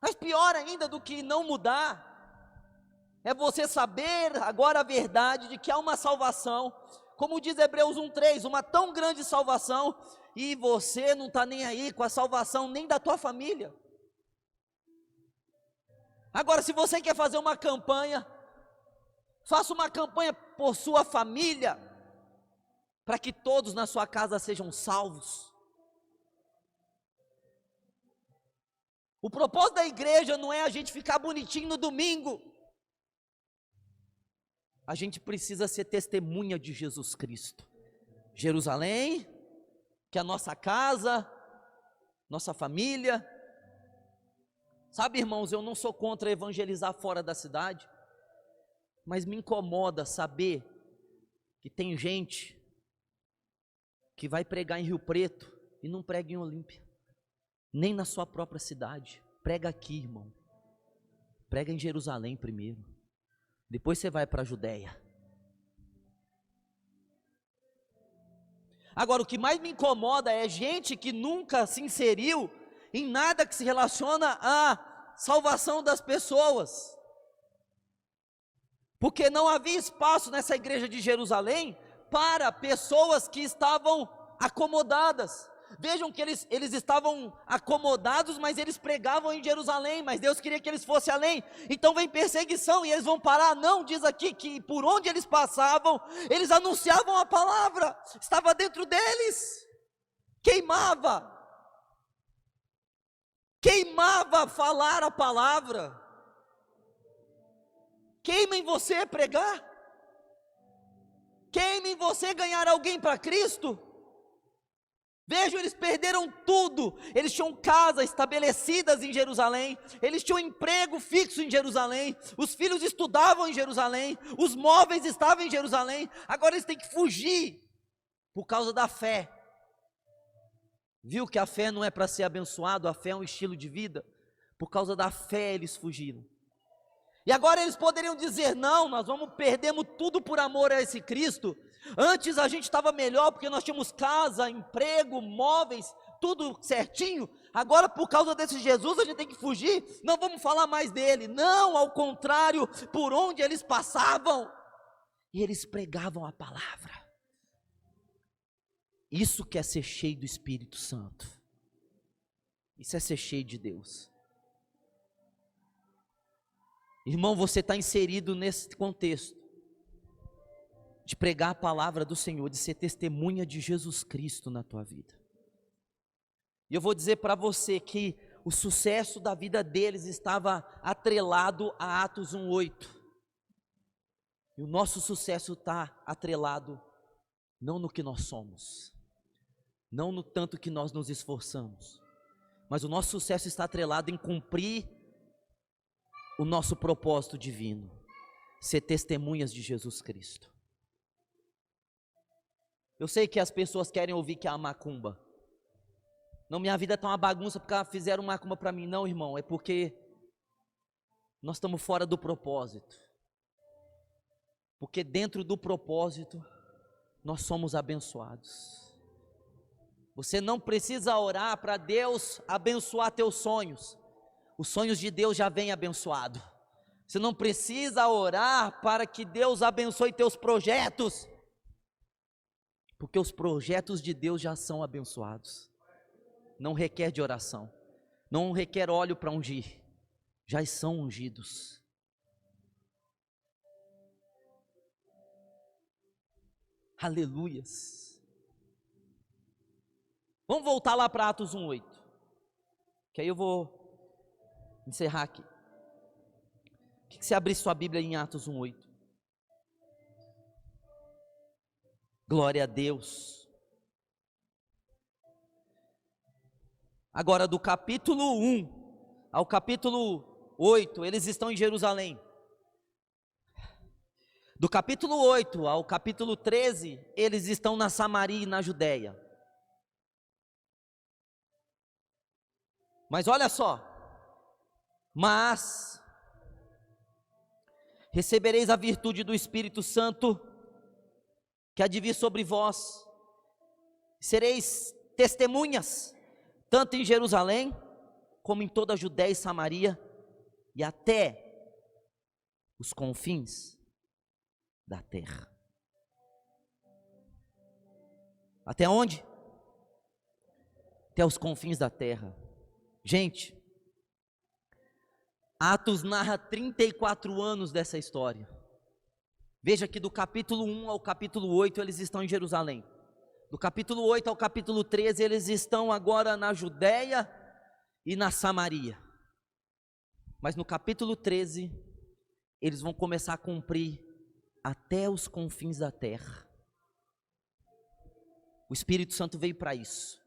Mas pior ainda do que não mudar, é você saber agora a verdade de que há uma salvação, como diz Hebreus 1:3, uma tão grande salvação, e você não está nem aí com a salvação nem da tua família. Agora, se você quer fazer uma campanha, faça uma campanha por sua família, para que todos na sua casa sejam salvos. O propósito da igreja não é a gente ficar bonitinho no domingo. A gente precisa ser testemunha de Jesus Cristo. Jerusalém, que é a nossa casa, nossa família. Sabe, irmãos, eu não sou contra evangelizar fora da cidade, mas me incomoda saber que tem gente que vai pregar em Rio Preto e não prega em Olímpia, nem na sua própria cidade. Prega aqui, irmão. Prega em Jerusalém primeiro, depois você vai para a Judéia. Agora, o que mais me incomoda é gente que nunca se inseriu em nada que se relaciona à salvação das pessoas, porque não havia espaço nessa igreja de Jerusalém para pessoas que estavam acomodadas. Vejam que eles estavam acomodados, mas eles pregavam em Jerusalém, mas Deus queria que eles fossem além. Então vem perseguição e eles vão parar. Não, diz aqui que por onde eles passavam, eles anunciavam a palavra, estava dentro deles, queimava falar a palavra. Queima em você pregar, queima em você ganhar alguém para Cristo. Vejam, eles perderam tudo. Eles tinham casas estabelecidas em Jerusalém, eles tinham emprego fixo em Jerusalém, os filhos estudavam em Jerusalém, os móveis estavam em Jerusalém. Agora eles têm que fugir por causa da fé. Viu que a fé não é para ser abençoado, a fé é um estilo de vida. Por causa da fé eles fugiram. E agora eles poderiam dizer: não, nós perdemos tudo por amor a esse Cristo. Antes a gente estava melhor porque nós tínhamos casa, emprego, móveis, tudo certinho. Agora por causa desse Jesus a gente tem que fugir, não vamos falar mais dele. Não, ao contrário, por onde eles passavam, e eles pregavam a palavra. Isso que é ser cheio do Espírito Santo, isso é ser cheio de Deus. Irmão, você está inserido nesse contexto de pregar a palavra do Senhor, de ser testemunha de Jesus Cristo na tua vida. E eu vou dizer para você que o sucesso da vida deles estava atrelado a Atos 1:8. E o nosso sucesso está atrelado não no que nós somos, não no tanto que nós nos esforçamos, mas o nosso sucesso está atrelado em cumprir o nosso propósito divino, ser testemunhas de Jesus Cristo. Eu sei que as pessoas querem ouvir que é a macumba. Não, minha vida está uma bagunça porque fizeram macumba para mim. Não, irmão, é porque nós estamos fora do propósito. Porque dentro do propósito, nós somos abençoados. Você não precisa orar para Deus abençoar teus sonhos. Os sonhos de Deus já vêm abençoado. Você não precisa orar para que Deus abençoe teus projetos, porque os projetos de Deus já são abençoados. Não requer de oração, não requer óleo para ungir, já são ungidos. Aleluias. Vamos voltar lá para Atos 1:8, que aí eu vou encerrar aqui. Que você abrir sua Bíblia em Atos 1:8. Glória a Deus. Agora do capítulo 1 ao capítulo 8, eles estão em Jerusalém. Do capítulo 8 ao capítulo 13, eles estão na Samaria e na Judéia. Mas olha só, mas recebereis a virtude do Espírito Santo, que há de vir sobre vós, sereis testemunhas tanto em Jerusalém, como em toda a Judéia e Samaria, e até os confins da terra. Até onde? Até os confins da terra. Gente, Atos narra 34 anos dessa história. Veja que do capítulo 1 ao capítulo 8 eles estão em Jerusalém. Do capítulo 8 ao capítulo 13 eles estão agora na Judéia e na Samaria. Mas no capítulo 13 eles vão começar a cumprir até os confins da terra. O Espírito Santo veio para isso,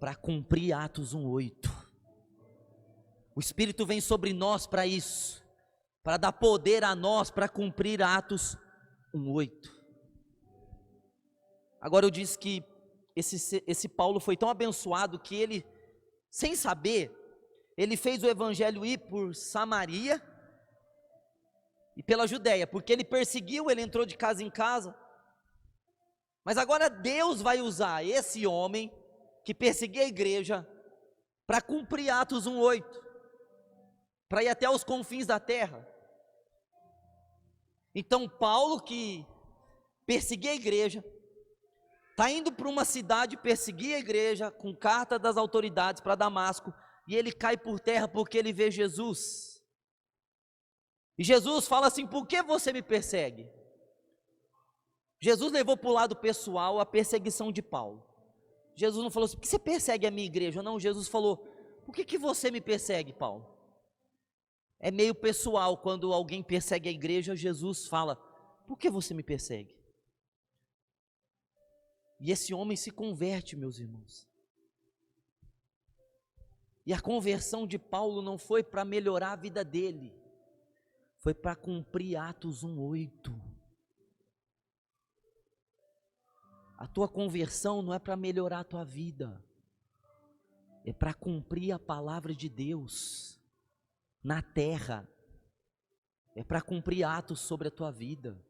para cumprir Atos 1:8. O Espírito vem sobre nós para isso, para dar poder a nós para cumprir Atos 1:8. Agora eu disse que esse Paulo foi tão abençoado que ele, sem saber, ele fez o evangelho ir por Samaria e pela Judéia, porque ele perseguiu, ele entrou de casa em casa. Mas agora Deus vai usar esse homem que perseguia a igreja para cumprir Atos 1:8, para ir até os confins da terra. Então Paulo, que perseguia a igreja, está indo para uma cidade perseguir a igreja com carta das autoridades para Damasco, e ele cai por terra porque ele vê Jesus. E Jesus fala assim: por que você me persegue? Jesus levou para o lado pessoal a perseguição de Paulo. Jesus não falou assim: por que você persegue a minha igreja? Não, Jesus falou: por que você me persegue, Paulo? É meio pessoal, quando alguém persegue a igreja, Jesus fala: por que você me persegue? E esse homem se converte, meus irmãos. E a conversão de Paulo não foi para melhorar a vida dele, foi para cumprir Atos 1:8. A tua conversão não é para melhorar a tua vida, é para cumprir a palavra de Deus na terra, é para cumprir atos sobre a tua vida.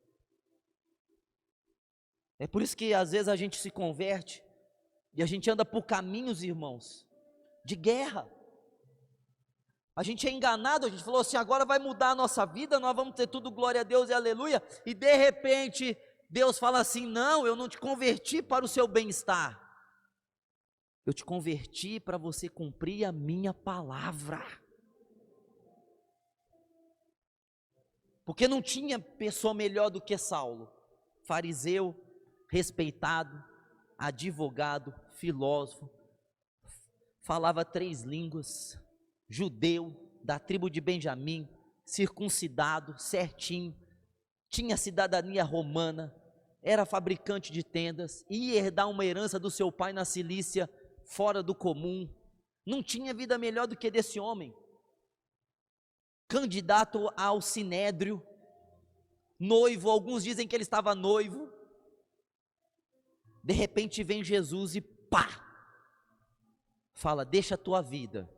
É por isso que às vezes a gente se converte e a gente anda por caminhos, irmãos, de guerra. A gente é enganado, a gente falou assim: agora vai mudar a nossa vida, nós vamos ter tudo glória a Deus e aleluia, e de repente Deus fala assim: não, eu não te converti para o seu bem-estar, eu te converti para você cumprir a minha palavra. Porque não tinha pessoa melhor do que Saulo, fariseu, respeitado, advogado, filósofo, falava 3 línguas, judeu, da tribo de Benjamim, circuncidado, certinho, tinha cidadania romana, era fabricante de tendas, ia herdar uma herança do seu pai na Cilícia, fora do comum. Não tinha vida melhor do que desse homem. Candidato ao sinédrio, noivo, alguns dizem que ele estava noivo. De repente vem Jesus e pá, fala: deixa a tua vida,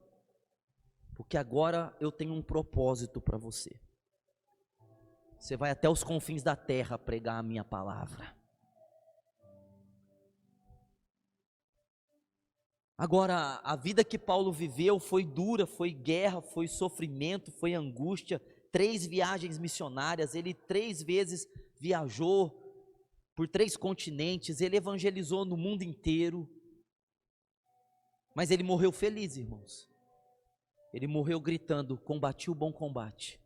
porque agora eu tenho um propósito para você. Você vai até os confins da terra pregar a minha palavra. Agora, a vida que Paulo viveu foi dura, foi guerra, foi sofrimento, foi angústia, 3 viagens missionárias, ele 3 vezes viajou por 3 continentes, ele evangelizou no mundo inteiro, mas ele morreu feliz, irmãos. Ele morreu gritando: combati o bom combate,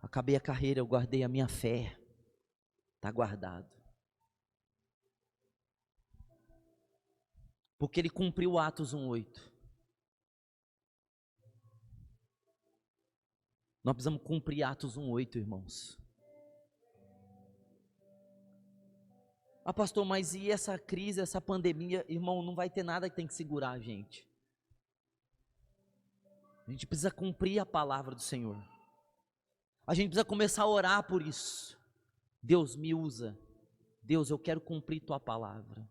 acabei a carreira, eu guardei a minha fé, está guardado. Porque ele cumpriu Atos 1:8. Nós precisamos cumprir Atos 1:8, irmãos. Ah, pastor, mas e essa crise, essa pandemia? Irmão, não vai ter nada que tem que segurar a gente. A gente precisa cumprir a palavra do Senhor. A gente precisa começar a orar por isso. Deus, me usa. Deus, eu quero cumprir tua palavra.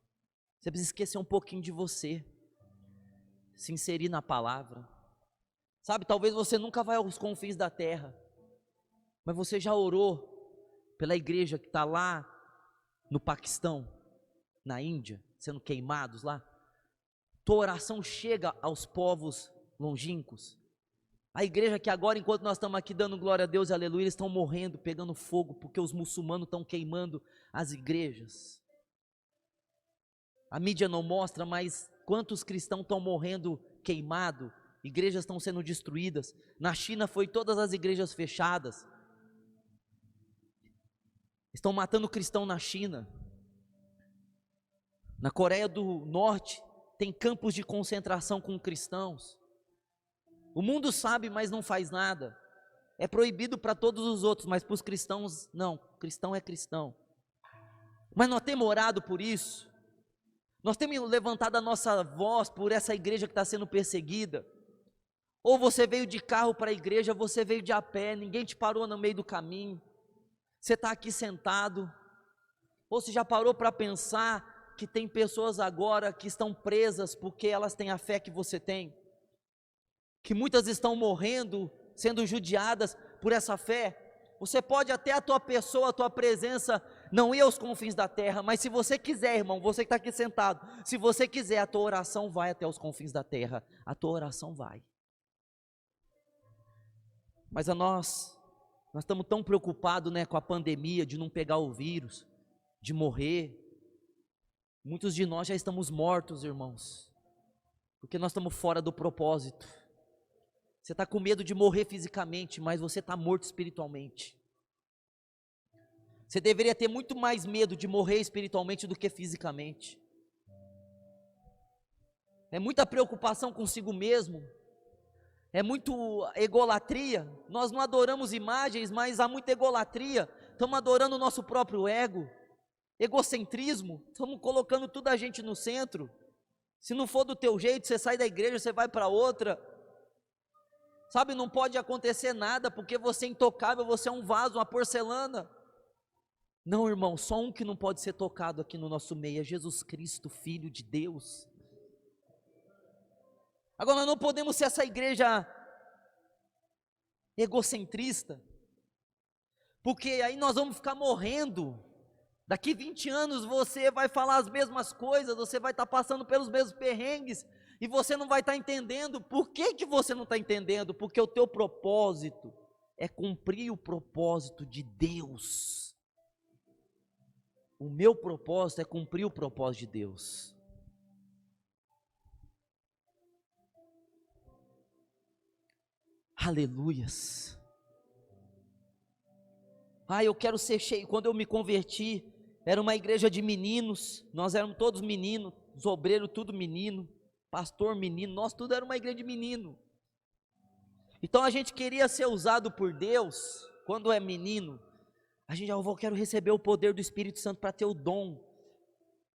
Você precisa esquecer um pouquinho de você, se inserir na palavra. Sabe, talvez você nunca vai aos confins da terra, mas você já orou pela igreja que está lá no Paquistão, na Índia, sendo queimados lá. tua oração chega aos povos longínquos. A igreja que agora, enquanto nós estamos aqui dando glória a Deus e aleluia, eles estão morrendo, pegando fogo, porque os muçulmanos estão queimando as igrejas. A mídia não mostra, mas quantos cristãos estão morrendo queimados, igrejas estão sendo destruídas. Na China foi todas as igrejas fechadas. Estão matando cristão na China. Na Coreia do Norte tem campos de concentração com cristãos. O mundo sabe, mas não faz nada. É proibido para todos os outros, mas para os cristãos, não. Cristão é cristão. Mas nós temos orado por isso. Nós temos levantado a nossa voz por essa igreja que está sendo perseguida. Ou você veio de carro para a igreja, você veio de a pé, ninguém te parou no meio do caminho. Você está aqui sentado. Ou você já parou para pensar que tem pessoas agora que estão presas porque elas têm a fé que você tem? Que muitas estão morrendo, sendo judiadas por essa fé. Você pode até a tua pessoa, a tua presença não ir aos confins da terra, mas se você quiser, irmão, você que está aqui sentado, se você quiser, a tua oração vai até os confins da terra, a tua oração vai. Mas nós estamos tão preocupados, né, com a pandemia, de não pegar o vírus, de morrer. Muitos de nós já estamos mortos, irmãos, porque nós estamos fora do propósito. Você está com medo de morrer fisicamente, mas você está morto espiritualmente. Você deveria ter muito mais medo de morrer espiritualmente do que fisicamente. É muita preocupação consigo mesmo. É muito egolatria. Nós não adoramos imagens, mas há muita egolatria. Estamos adorando o nosso próprio ego. Egocentrismo. Estamos colocando toda a gente no centro. Se não for do teu jeito, você sai da igreja, você vai para outra. Sabe, não pode acontecer nada, porque você é intocável, você é um vaso, uma porcelana. Não, irmão, só um que não pode ser tocado aqui no nosso meio, é Jesus Cristo, Filho de Deus. Agora, nós não podemos ser essa igreja egocentrista, porque aí nós vamos ficar morrendo. Daqui 20 anos você vai falar as mesmas coisas, você vai estar passando pelos mesmos perrengues, e você não vai estar entendendo. Por que você não está entendendo? Porque o teu propósito é cumprir o propósito de Deus. O meu propósito é cumprir o propósito de Deus. Aleluias. Eu quero ser cheio. Quando eu me converti, era uma igreja de meninos, nós éramos todos meninos, os obreiros tudo menino, pastor menino, nós tudo era uma igreja de menino. Então a gente queria ser usado por Deus. Quando é menino, a gente eu quero receber o poder do Espírito Santo para ter o dom,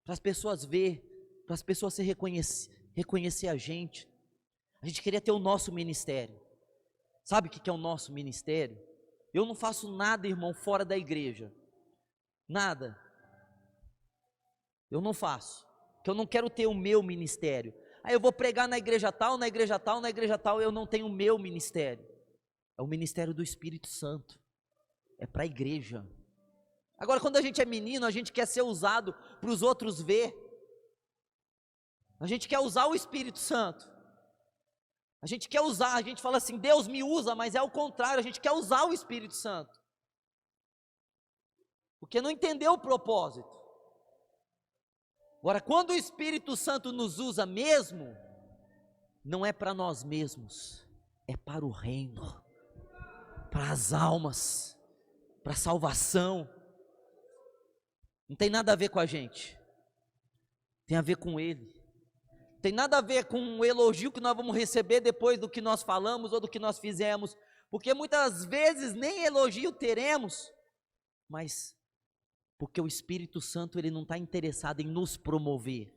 para as pessoas ver, para as pessoas reconhecer a gente. A gente queria ter o nosso ministério. Sabe o que é o nosso ministério? Eu não faço nada, irmão, fora da igreja. Nada. Eu não faço, porque eu não quero ter o meu ministério. Aí eu vou pregar na igreja tal, na igreja tal, na igreja tal, eu não tenho o meu ministério. É o ministério do Espírito Santo. É para a igreja. Agora, quando a gente é menino, a gente quer ser usado para os outros ver. A gente quer usar o Espírito Santo. A gente quer usar, a gente fala assim, Deus me usa, mas é o contrário, a gente quer usar o Espírito Santo. Porque não entendeu o propósito. Agora, quando o Espírito Santo nos usa mesmo, não é para nós mesmos, é para o reino, para as almas, para a salvação. Não tem nada a ver com a gente, tem a ver com Ele. Tem nada a ver com o elogio que nós vamos receber depois do que nós falamos ou do que nós fizemos, porque muitas vezes nem elogio teremos, mas porque o Espírito Santo ele não está interessado em nos promover,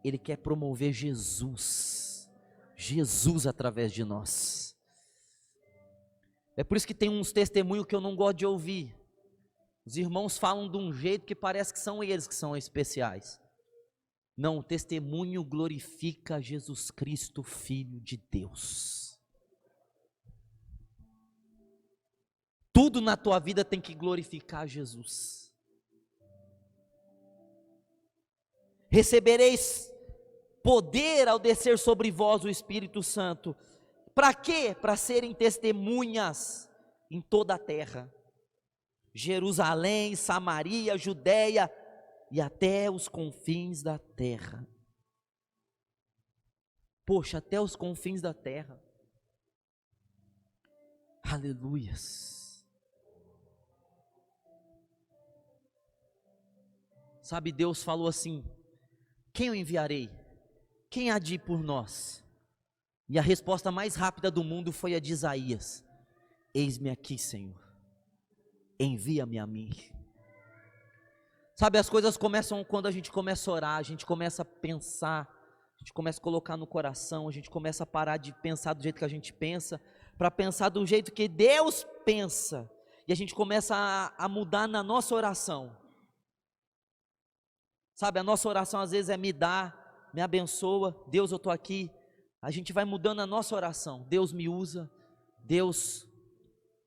ele quer promover Jesus através de nós. É por isso que tem uns testemunhos que eu não gosto de ouvir. Os irmãos falam de um jeito que parece que são eles que são especiais. Não, o testemunho glorifica Jesus Cristo, Filho de Deus. Tudo na tua vida tem que glorificar Jesus. Recebereis poder ao descer sobre vós o Espírito Santo. Para quê? Para serem testemunhas em toda a terra. Jerusalém, Samaria, Judéia e até os confins da terra. Poxa, até os confins da terra. Aleluias. Sabe, Deus falou assim: quem eu enviarei? Quem há de ir por nós? E a resposta mais rápida do mundo foi a de Isaías: eis-me aqui, Senhor, envia-me a mim. Sabe, as coisas começam quando a gente começa a orar, a gente começa a pensar, a gente começa a colocar no coração, a gente começa a parar de pensar do jeito que a gente pensa, para pensar do jeito que Deus pensa, e a gente começa a mudar na nossa oração. Sabe, a nossa oração às vezes é me dá, me abençoa, Deus, eu estou aqui. A gente vai mudando a nossa oração: Deus me usa, Deus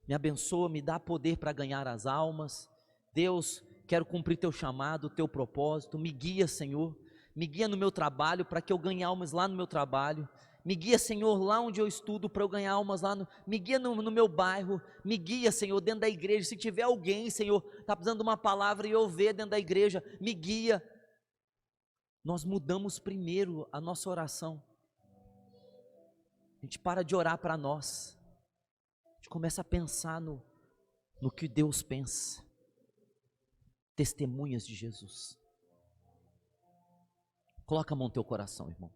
me abençoa, me dá poder para ganhar as almas. Deus, quero cumprir teu chamado, teu propósito, me guia, Senhor, me guia no meu trabalho, para que eu ganhe almas lá no meu trabalho, me guia, Senhor, lá onde eu estudo, para eu ganhar almas lá, me guia no meu bairro, me guia, Senhor, dentro da igreja, se tiver alguém, Senhor, está precisando de uma palavra e eu ver dentro da igreja, me guia. Nós mudamos primeiro a nossa oração, a gente para de orar para nós, a gente começa a pensar no que Deus pensa. Testemunhas de Jesus. Coloca a mão no teu coração, irmão.